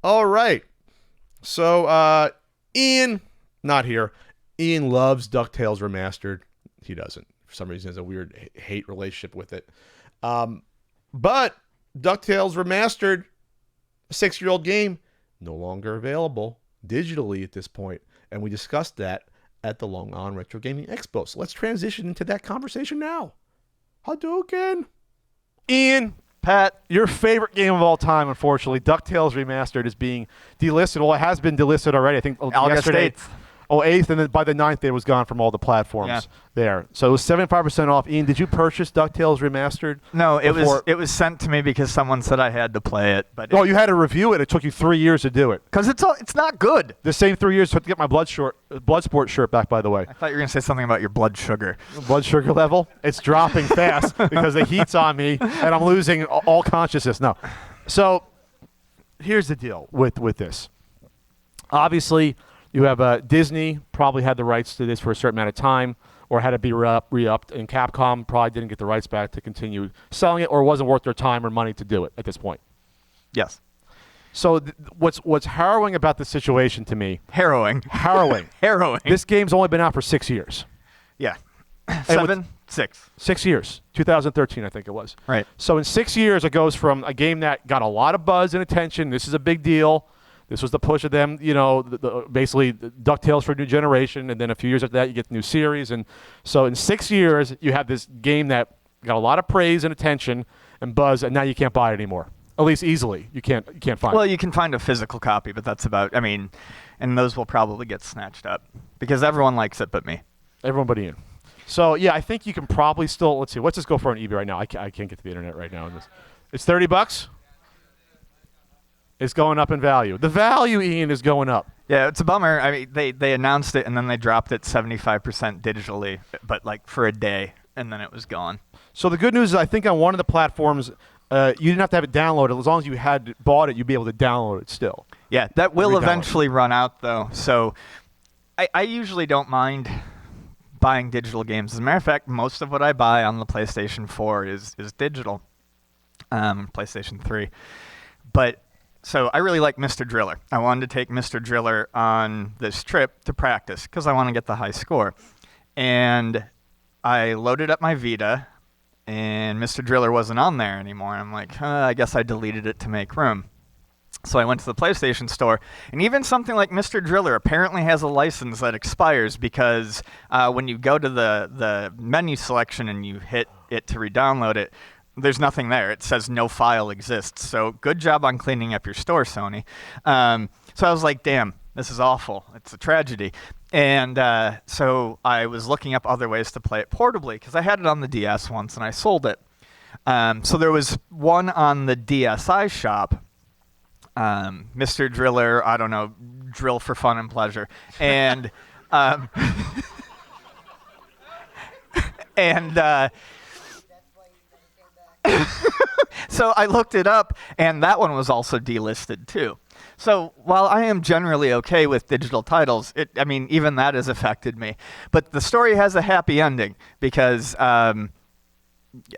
All right. So, Ian, not here. Ian loves DuckTales Remastered. He doesn't. For some reason, he has a weird hate relationship with it. But DuckTales Remastered, a 6-year-old game, no longer available digitally at this point. And we discussed that at the Long On Retro Gaming Expo. So let's transition into that conversation now. Hadouken. Ian, Pat, your favorite game of all time, unfortunately, DuckTales Remastered, is being delisted. Well, it has been delisted already, I think, yesterday. 8th. Oh, 8th, and then by the 9th, it was gone from all the platforms there. So it was 75% off. Ian, did you purchase DuckTales Remastered? No, it was sent to me because someone said I had to play it. But you had to review it. It took you 3 years to do it. Because it's not good. The same 3 years to get my Bloodsport shirt back, by the way. I thought you were going to say something about your blood sugar. Blood sugar level? It's dropping fast because the heat's on me, and I'm losing all consciousness. No. So here's the deal with this. Obviously, you have Disney probably had the rights to this for a certain amount of time or had to be re-upped, and Capcom probably didn't get the rights back to continue selling it or it wasn't worth their time or money to do it at this point. Yes. So what's harrowing about the situation to me... Harrowing. Harrowing. This game's only been out for 6 years. Yeah. 6. 6 years. 2013, I think it was. Right. So in 6 years, it goes from a game that got a lot of buzz and attention. This is a big deal. This was the push of them, basically DuckTales for a new generation, and then a few years after that, you get the new series. And so in 6 years, you have this game that got a lot of praise and attention and buzz, and now you can't buy it anymore. At least easily, you can't find it. Well, you can find a physical copy, but that's about. And those will probably get snatched up because everyone likes it, but me. Everyone but Ian. So yeah, I think you can probably still. Let's see. Let's just go for an eBay right now. I can't get to the internet right now. It's $30. It's going up in value. The value, Ian, is going up. Yeah, it's a bummer. They announced it and then they dropped it 75% digitally, but like for a day, and then it was gone. So the good news is I think on one of the platforms, you didn't have to have it downloaded. As long as you had bought it, you'd be able to download it still. Yeah, that will eventually run out, though. So I usually don't mind buying digital games. As a matter of fact, most of what I buy on the PlayStation 4 is digital, PlayStation 3. But so I really like Mr. Driller. I wanted to take Mr. Driller on this trip to practice because I want to get the high score. And I loaded up my Vita, and Mr. Driller wasn't on there anymore. And I'm like, I guess I deleted it to make room. So I went to the PlayStation Store, and even something like Mr. Driller apparently has a license that expires because when you go to the menu selection and you hit it to re-download it, there's nothing there. It says no file exists. So good job on cleaning up your store, Sony. So I was like, damn, this is awful. It's a tragedy. And so I was looking up other ways to play it portably because I had it on the DS once and I sold it. So there was one on the DSi shop, Mr. Driller, I don't know, drill for fun and pleasure. And so I looked it up, and that one was also delisted too. So while I am generally okay with digital titles, even that has affected me. But the story has a happy ending because I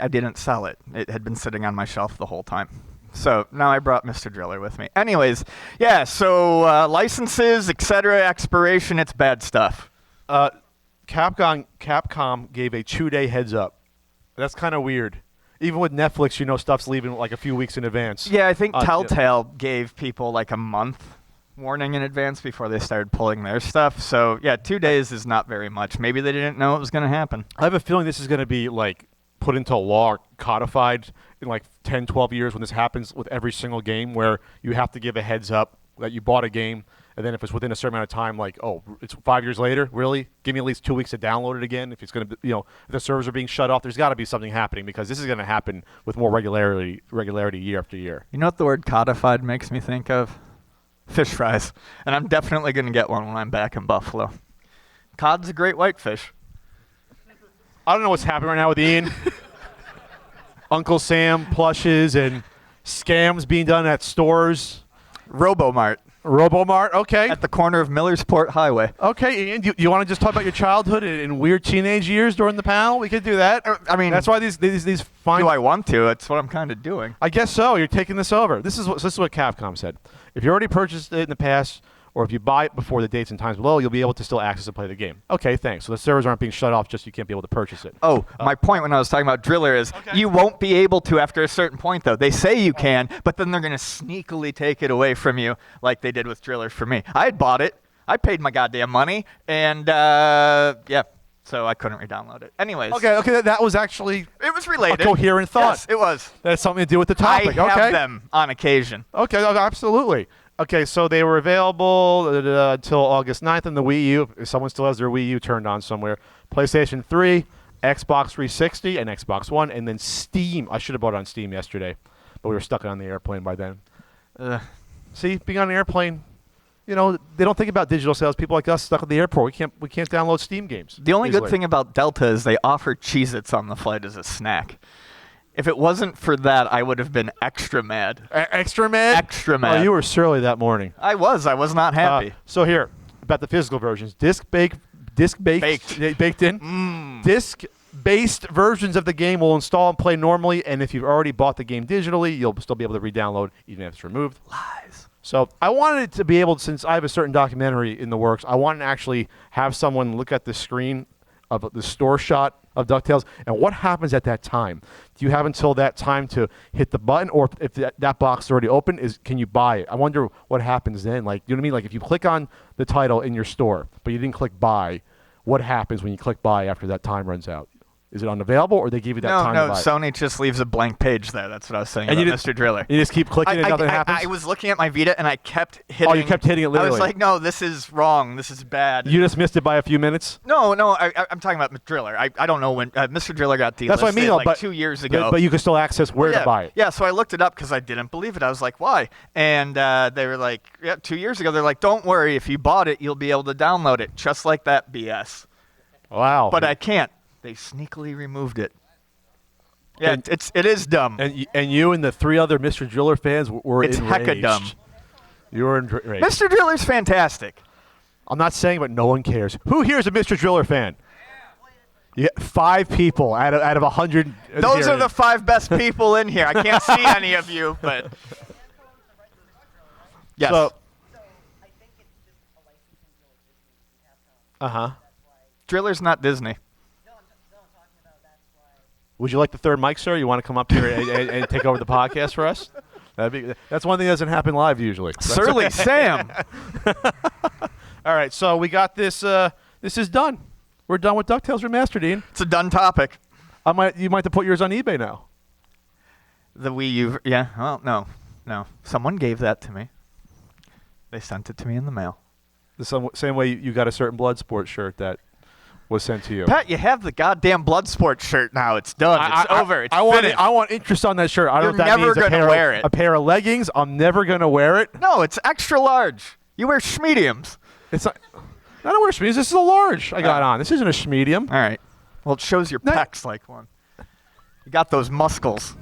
didn't sell it. It had been sitting on my shelf the whole time. So now I brought Mr. Driller with me. Anyways, yeah, so licenses, etc., expiration, it's bad stuff. Capcom gave a 2-day heads up. That's kind of weird. Even with Netflix, stuff's leaving like a few weeks in advance. Yeah, I think Telltale gave people like a month warning in advance before they started pulling their stuff. So yeah, 2 days is not very much. Maybe they didn't know it was going to happen. I have a feeling this is going to be like put into law, codified in like 10, 12 years when this happens with every single game where you have to give a heads up that you bought a game. And then if it's within a certain amount of time, like, oh, it's 5 years later, really? Give me at least 2 weeks to download it again. If it's going to be, if the servers are being shut off, there's got to be something happening because this is going to happen with more regularity year after year. You know what the word codified makes me think of? Fish fries. And I'm definitely going to get one when I'm back in Buffalo. Cod's a great whitefish. I don't know what's happening right now with Ian. Uncle Sam plushes and scams being done at stores. Robomart. Robomart. Okay. at the corner of Millersport Highway. Okay, Ian, you want to just talk about your childhood and weird teenage years during the panel? We could do that. I mean, that's why these fine. do I want to? That's what I'm kind of doing. I guess so. You're taking this over. This is what Capcom said. If you already purchased it in the past, or if you buy it before the dates and times below, you'll be able to still access and play the game. Okay, thanks. So the servers aren't being shut off just so you can't be able to purchase it. Oh, my point when I was talking about Driller is you won't be able to after a certain point, though. They say you can, but then they're going to sneakily take it away from you like they did with Driller for me. I had bought it. I paid my goddamn money, and yeah, so I couldn't re-download it. Anyways. Okay, that was actually it was related. a coherent thought. Yes, it was. That has something to do with the topic. I have them on occasion. Okay, absolutely. Okay, so they were available until August 9th on the Wii U. If someone still has their Wii U turned on somewhere. PlayStation 3, Xbox 360, and Xbox One, and then Steam. I should have bought it on Steam yesterday, but we were stuck on the airplane by then. See, being on an airplane, they don't think about digital sales. People like us stuck at the airport. We can't download Steam games. The only easily. good thing about Delta is they offer Cheez-Its on the flight as a snack. If it wasn't for that, I would have been extra mad. Extra mad? Extra mad. Oh, you were surly that morning. I was not happy. So here, about the physical versions. Baked in. Disc-based versions of the game will install and play normally, and if you've already bought the game digitally, you'll still be able to re-download even if it's removed. Lies. So I wanted it to be able, since I have a certain documentary in the works, I wanted to actually have someone look at the screen of the store shot of DuckTales, and what happens at that time? Do you have until that time to hit the button, or if that box is already open, can you buy it? I wonder what happens then. Like, you know what I mean? Like, if you click on the title in your store, but you didn't click buy, what happens when you click buy after that time runs out? Is it unavailable, or they give you that time to buy? No, Sony just leaves a blank page there. That's what I was saying about Mr. Driller. You just keep clicking and nothing happens? I was looking at my Vita, and I kept hitting. Oh, you kept hitting it literally? I was like, no, this is wrong. This is bad. You just missed it by a few minutes? No, I'm talking about Mr. Driller. I don't know when Mr. Driller got delisted. That's what I mean, like 2 years ago. But you can still access where to buy it. Yeah, so I looked it up because I didn't believe it. I was like, why? And they were like, 2 years ago, they're like, don't worry. If you bought it, you'll be able to download it. Just like that BS. Wow. But I can't. They sneakily removed it. Yeah, it is dumb. And you and the 3 other Mr. Driller fans were enraged. It's hecka dumb. You were enraged. Mr. Driller's fantastic. I'm not saying, but no one cares. Who here is a Mr. Driller fan? Yeah, 5 people out of 100. Those are the 5 best people in here. I can't see any of you, but yes. So, Driller's not Disney. Would you like the third mic, sir? You want to come up here and take over the podcast for us? That's one thing that doesn't happen live usually. Surly Sam. All right, so we got this. This is done. We're done with DuckTales Remastered, Ian. It's a done topic. You might have to put yours on eBay now. The Wii U. Yeah. Well, no. Someone gave that to me. They sent it to me in the mail. The same way you got a certain Bloodsport shirt that was sent to you. Pat, you have the goddamn Bloodsport shirt now. It's done. It's over. It's finished. I want interest on that shirt. I don't know if that never means gonna wear it. A pair of leggings. I'm never going to wear it. No, it's extra large. You wear schmediums. It's not. I don't wear schmediums. This is a large I got on. This isn't a schmedium. All right. Well, it shows your pecs like one. You got those muscles.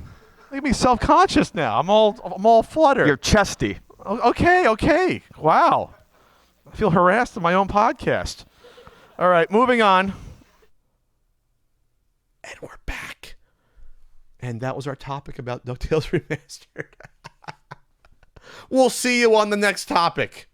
Make me self-conscious now. I'm all fluttered. You're chesty. Okay. Wow. I feel harassed in my own podcast. All right, moving on. And we're back. And that was our topic about DuckTales Remastered. We'll see you on the next topic.